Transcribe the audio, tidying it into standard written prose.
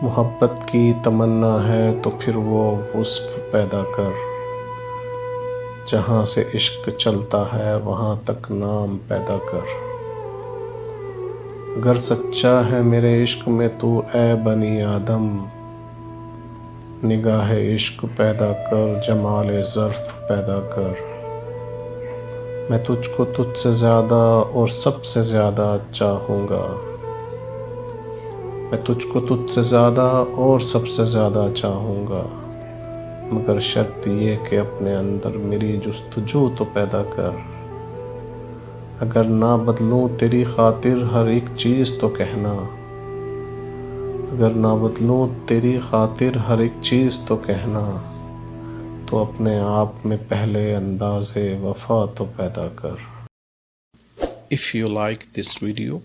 محبت کی تمنا ہے تو پھر وہ وصف پیدا کر، جہاں سے عشق چلتا ہے وہاں تک نام پیدا کر۔ اگر سچا ہے میرے عشق میں تو اے بنی آدم، نگاہ عشق پیدا کر، جمال ظرف پیدا کر۔ میں تجھ کو تجھ سے زیادہ اور سب سے زیادہ چاہوں گا، میں تجھ کو تجھ سے زیادہ اور سب سے زیادہ چاہوں گا، مگر شرط یہ کہ اپنے اندر میری جستجو تو پیدا کر۔ اگر نہ بدلوں تیری خاطر ہر ایک چیز تو کہنا، اگر نہ بدلوں تیری خاطر ہر ایک چیز تو کہنا، تو اپنے آپ میں پہلے انداز وفا تو پیدا کر۔ If you like this video,